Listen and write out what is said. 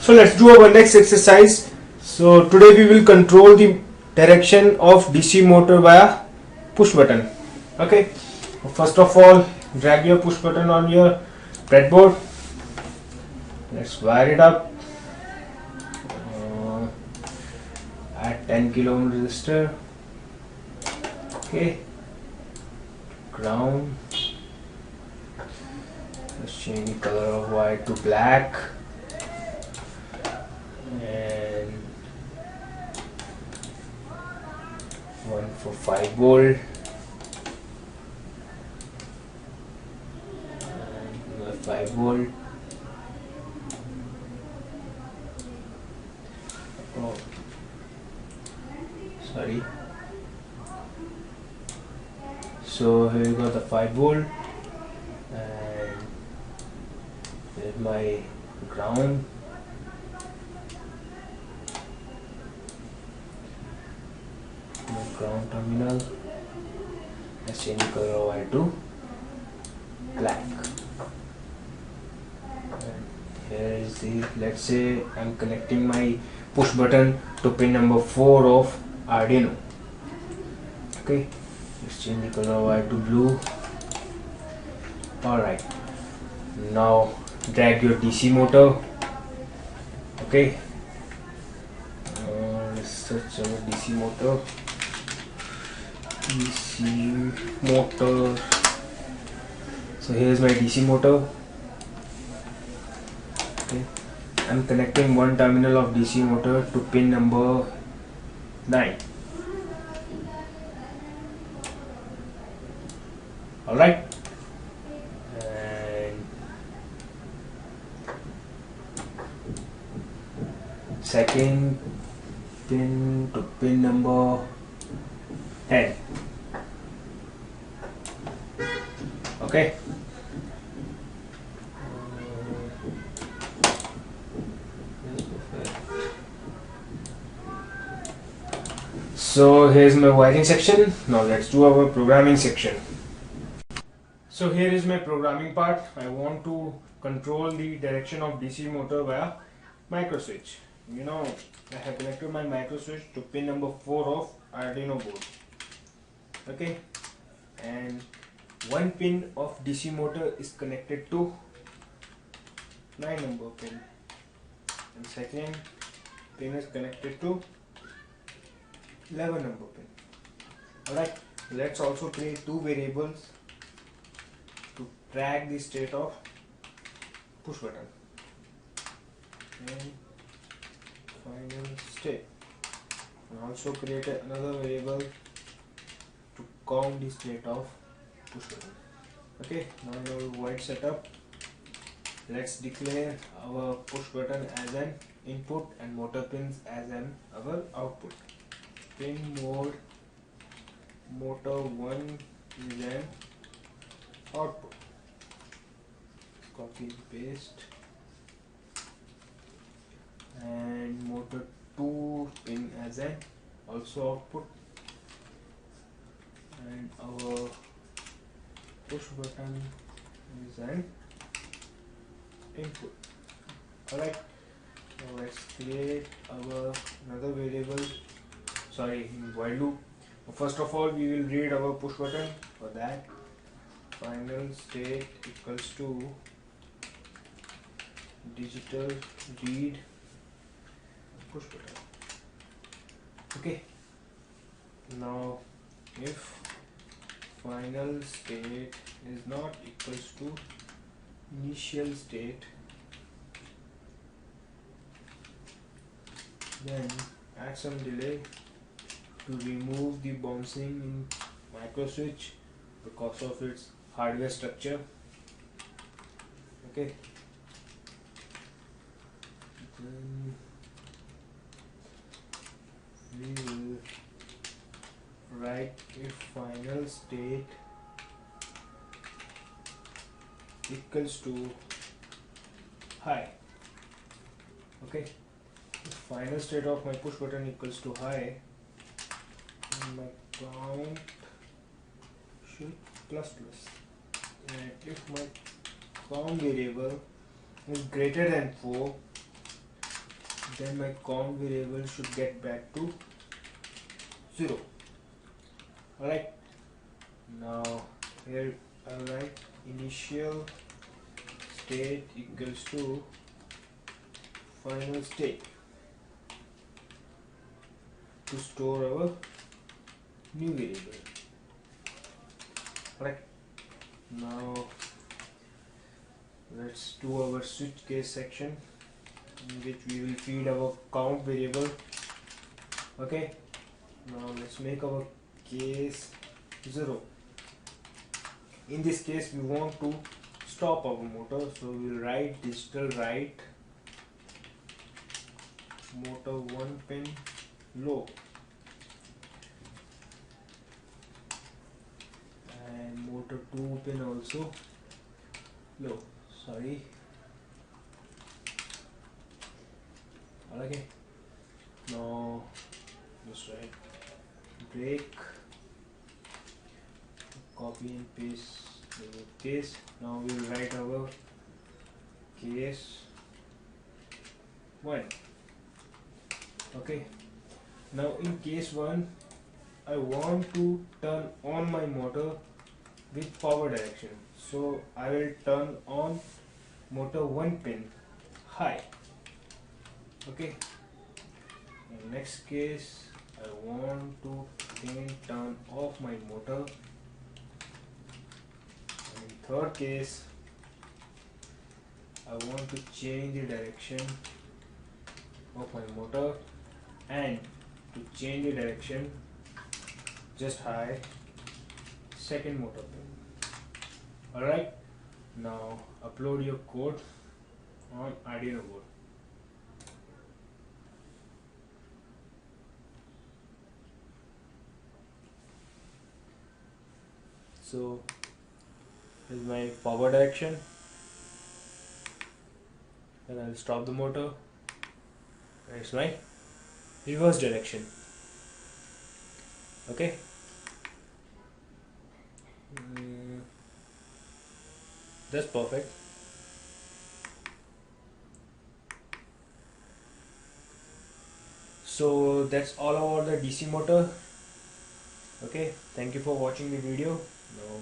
So let's do our next exercise. So today we will control the direction of DC motor via push button. Okay. First of all, drag your push button on your breadboard. Let's wire it up. Add 10 kilo ohm resistor. Okay. Ground. Let's change the color of wire to black. And one for 5 volt. And 5 volt. Oh, sorry. So here you got the 5 volt, and there's my ground. Ground terminal. Let's change the color of wire to black. And here is the, let's say I'm connecting my push button to pin number 4 of Arduino. Okay, let's change the color of wire to blue. Alright, now drag your DC motor. Okay, let's search our DC motor. So here's my DC motor. Okay, I'm connecting one terminal of DC motor to pin number 9. Alright, and second pin to pin number 10. Okay. So here's my wiring section. Now let's do our programming section. So here is my programming part. I want to control the direction of DC motor via microswitch. You know, I have connected my microswitch to pin number 4 of Arduino board. Okay, and one pin of DC motor is connected to 9 number pin, and second pin is connected to 11 number pin. Alright, let's also create two variables to track the state of push button and final state, and also create another variable to count the state of push button. Okay, now in our void setup, let's declare our push button as an input and motor pins as our output. Pin mode motor 1 is an output. Copy and paste. And motor 2 pin as an also output, and our push button is an input. Alright, now let's create our another variable, in while loop. First of all, we will read our push button. For that, final state equals to digital read push button. Okay, now if final state is not equals to initial state, then add some delay to remove the bouncing in microswitch because of its hardware structure. Okay, then we will write if final state equals to high. Okay, if final state of my push button equals to high, and my count should plus plus. And if my count variable is greater than 4, then my count variable should get back to 0. Alright, now here I write initial state equals to final state to store our new variable. Right, now let's do our switch case section in which we will feed our count variable. Okay, now let's make our case 0. In this case we want to stop our motor, so we will write digital write motor 1 pin low and motor 2 pin also low. Sorry. Okay, now just write break, copy and paste the case. Now we will write our case 1. Okay, now in case 1 I want to turn on my motor with power direction, so I will turn on motor 1 pin high. Okay, in next case I want to again turn off my motor. In third case I want to change the direction of my motor, and to change the direction just high second motor pin. Alright, now upload your code on Arduino board. So this is my power direction, and I'll stop the motor. It's my reverse direction. Okay, that's perfect. So that's all about the DC motor. Okay, thank you for watching the video. Now